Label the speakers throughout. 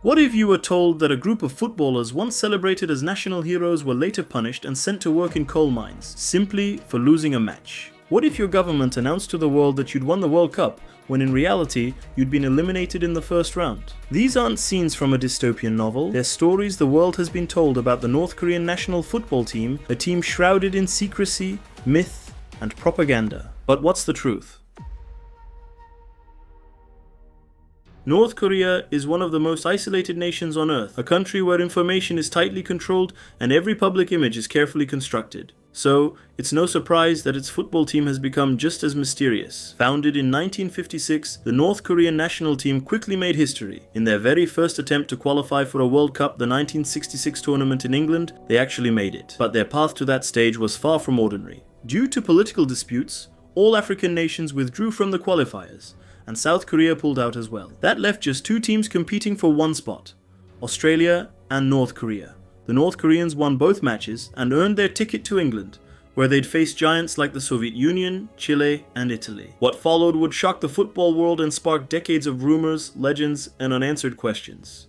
Speaker 1: What if you were told that a group of footballers once celebrated as national heroes were later punished and sent to work in coal mines, simply for losing a match? What if your government announced to the world that you'd won the World Cup, when in reality, you'd been eliminated in the first round? These aren't scenes from a dystopian novel, they're stories the world has been told about the North Korean national football team, a team shrouded in secrecy, myth, and propaganda. But what's the truth? North Korea is one of the most isolated nations on Earth, a country where information is tightly controlled and every public image is carefully constructed. So, it's no surprise that its football team has become just as mysterious. Founded in 1956, the North Korean national team quickly made history. In their very first attempt to qualify for a World Cup, the 1966 tournament in England, they actually made it. But their path to that stage was far from ordinary. Due to political disputes, all African nations withdrew from the qualifiers, and South Korea pulled out as well. That left just two teams competing for one spot, Australia and North Korea. The North Koreans won both matches and earned their ticket to England, where they'd face giants like the Soviet Union, Chile, and Italy. What followed would shock the football world and spark decades of rumors, legends, and unanswered questions.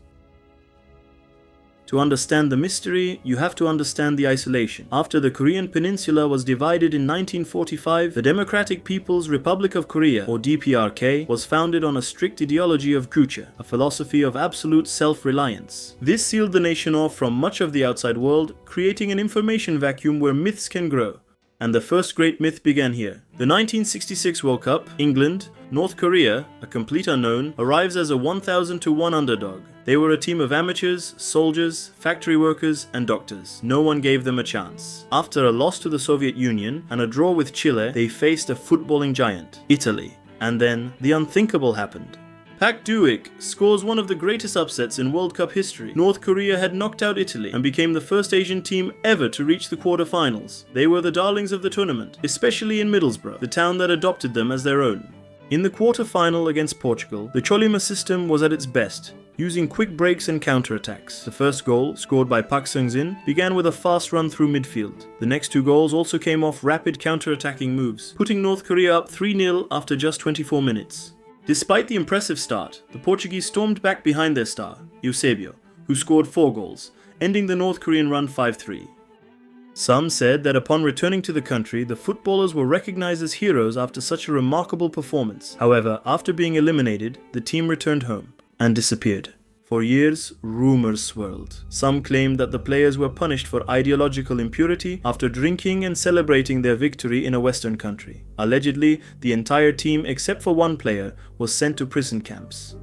Speaker 1: To understand the mystery, you have to understand the isolation. After the Korean peninsula was divided in 1945, the Democratic People's Republic of Korea, or DPRK, was founded on a strict ideology of kucha, a philosophy of absolute self-reliance. This sealed the nation off from much of the outside world, creating an information vacuum where myths can grow. And the first great myth began here. The 1966 World Cup, England, North Korea, a complete unknown, arrives as a 1,000-to-1 underdog. They were a team of amateurs, soldiers, factory workers, and doctors. No one gave them a chance. After a loss to the Soviet Union and a draw with Chile, they faced a footballing giant, Italy. And then, the unthinkable happened. Pak Duik scores one of the greatest upsets in World Cup history. North Korea had knocked out Italy and became the first Asian team ever to reach the quarterfinals. They were the darlings of the tournament, especially in Middlesbrough, the town that adopted them as their own. In the quarterfinal against Portugal, the Cholima system was at its best, using quick breaks and counterattacks. The first goal, scored by Park Seung-jin, began with a fast run through midfield. The next two goals also came off rapid counterattacking moves, putting North Korea up 3-0 after just 24 minutes. Despite the impressive start, the Portuguese stormed back behind their star, Eusebio, who scored 4 goals, ending the North Korean run 5-3. Some said that upon returning to the country, the footballers were recognized as heroes after such a remarkable performance. However, after being eliminated, the team returned home and disappeared. For years, rumors swirled. Some claimed that the players were punished for ideological impurity after drinking and celebrating their victory in a Western country. Allegedly, the entire team, except for one player, was sent to prison camps.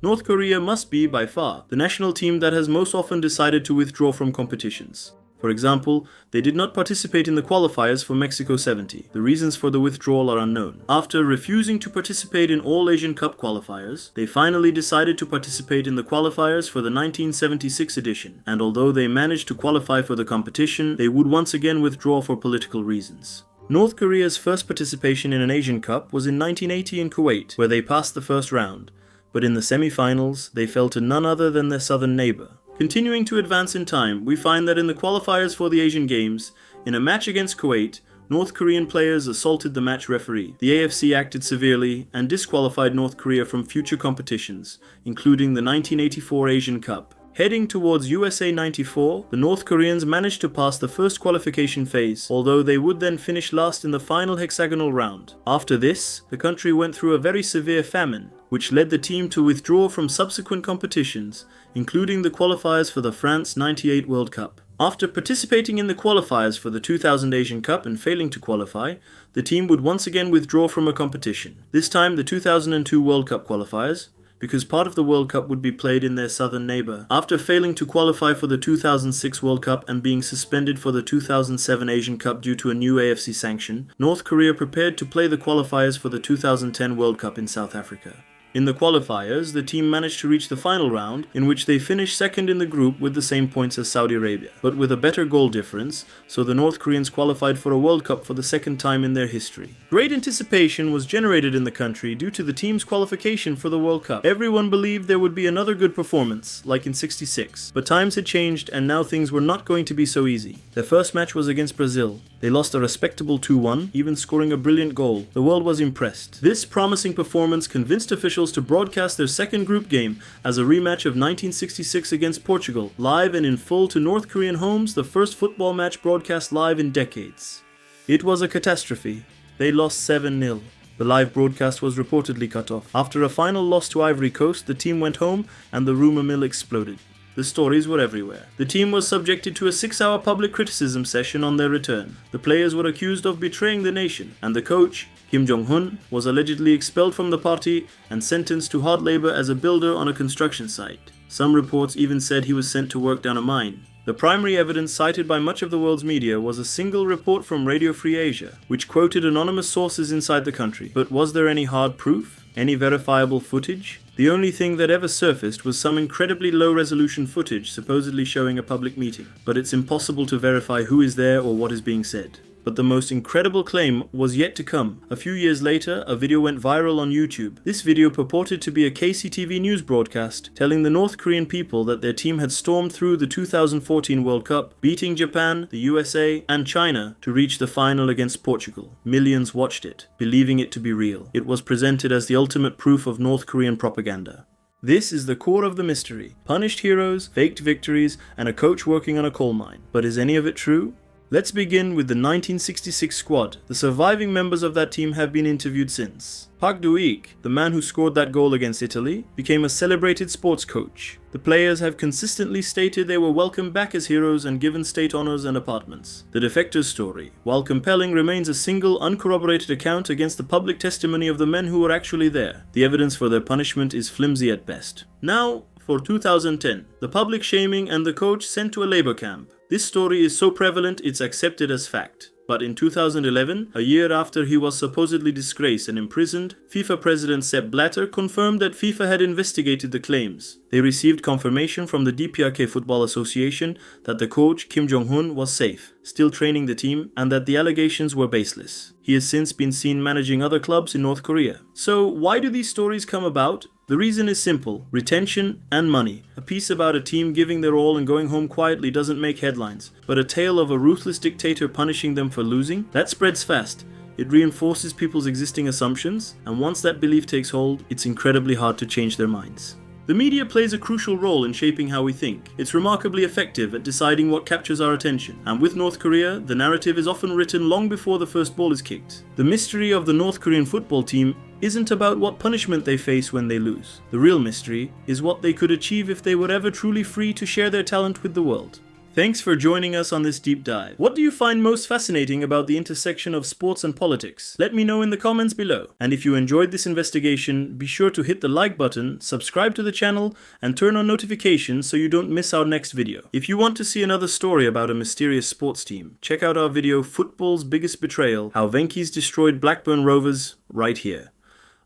Speaker 1: North Korea must be, by far, the national team that has most often decided to withdraw from competitions. For example, they did not participate in the qualifiers for Mexico 70. The reasons for the withdrawal are unknown. After refusing to participate in all Asian Cup qualifiers, they finally decided to participate in the qualifiers for the 1976 edition, and although they managed to qualify for the competition, they would once again withdraw for political reasons. North Korea's first participation in an Asian Cup was in 1980 in Kuwait, where they passed the first round, but in the semi-finals, they fell to none other than their southern neighbor. Continuing to advance in time, we find that in the qualifiers for the Asian Games, in a match against Kuwait, North Korean players assaulted the match referee. The AFC acted severely and disqualified North Korea from future competitions, including the 1984 Asian Cup. Heading towards USA 94, the North Koreans managed to pass the first qualification phase, although they would then finish last in the final hexagonal round. After this, the country went through a very severe famine, which led the team to withdraw from subsequent competitions, including the qualifiers for the France 98 World Cup. After participating in the qualifiers for the 2000 Asian Cup and failing to qualify, the team would once again withdraw from a competition. This time the 2002 World Cup qualifiers, because part of the World Cup would be played in their southern neighbor. After failing to qualify for the 2006 World Cup and being suspended for the 2007 Asian Cup due to a new AFC sanction, North Korea prepared to play the qualifiers for the 2010 World Cup in South Africa. In the qualifiers, the team managed to reach the final round, in which they finished second in the group with the same points as Saudi Arabia, but with a better goal difference, so the North Koreans qualified for a World Cup for the second time in their history. Great anticipation was generated in the country due to the team's qualification for the World Cup. Everyone believed there would be another good performance, like in '66, but times had changed and now things were not going to be so easy. Their first match was against Brazil. They lost a respectable 2-1, even scoring a brilliant goal. The world was impressed. This promising performance convinced officials officials to broadcast their second group game as a rematch of 1966 against Portugal, live and in full to North Korean homes, the first football match broadcast live in decades. It was a catastrophe. They lost 7-0. The live broadcast was reportedly cut off. After a final loss to Ivory Coast, the team went home and the rumor mill exploded. The stories were everywhere. The team was subjected to a 6-hour public criticism session on their return. The players were accused of betraying the nation, and the coach, Kim Jong-un, was allegedly expelled from the party and sentenced to hard labor as a builder on a construction site. Some reports even said he was sent to work down a mine. The primary evidence cited by much of the world's media was a single report from Radio Free Asia, which quoted anonymous sources inside the country. But was there any hard proof? Any verifiable footage? The only thing that ever surfaced was some incredibly low-resolution footage supposedly showing a public meeting. But it's impossible to verify who is there or what is being said. But the most incredible claim was yet to come. A few years later, a video went viral on YouTube. This video purported to be a KCTV news broadcast telling the North Korean people that their team had stormed through the 2014 World Cup, beating Japan, the USA, and China to reach the final against Portugal. Millions watched it, believing it to be real. It was presented as the ultimate proof of North Korean propaganda. This is the core of the mystery. Punished heroes, faked victories, and a coach working on a coal mine. But is any of it true? Let's begin with the 1966 squad. The surviving members of that team have been interviewed since. Park Do-ik, the man who scored that goal against Italy, became a celebrated sports coach. The players have consistently stated they were welcomed back as heroes and given state honors and apartments. The defector's story, while compelling, remains a single uncorroborated account against the public testimony of the men who were actually there. The evidence for their punishment is flimsy at best. Now, for 2010, the public shaming and the coach sent to a labor camp. This story is so prevalent it's accepted as fact. But in 2011, a year after he was supposedly disgraced and imprisoned, FIFA President Sepp Blatter confirmed that FIFA had investigated the claims. They received confirmation from the DPRK Football Association that the coach, Kim Jong-un, was safe, still training the team, and that the allegations were baseless. He has since been seen managing other clubs in North Korea. So why do these stories come about? The reason is simple: retention and money. A piece about a team giving their all and going home quietly doesn't make headlines, but a tale of a ruthless dictator punishing them for losing, that spreads fast. It reinforces people's existing assumptions, and once that belief takes hold, it's incredibly hard to change their minds. The media plays a crucial role in shaping how we think. It's remarkably effective at deciding what captures our attention. And with North Korea, the narrative is often written long before the first ball is kicked. The mystery of the North Korean football team isn't about what punishment they face when they lose. The real mystery is what they could achieve if they were ever truly free to share their talent with the world. Thanks for joining us on this deep dive. What do you find most fascinating about the intersection of sports and politics? Let me know in the comments below. And if you enjoyed this investigation, be sure to hit the like button, subscribe to the channel, and turn on notifications so you don't miss our next video. If you want to see another story about a mysterious sports team, check out our video Football's Biggest Betrayal: How Venky's Destroyed Blackburn Rovers, right here.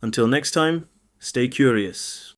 Speaker 1: Until next time, stay curious.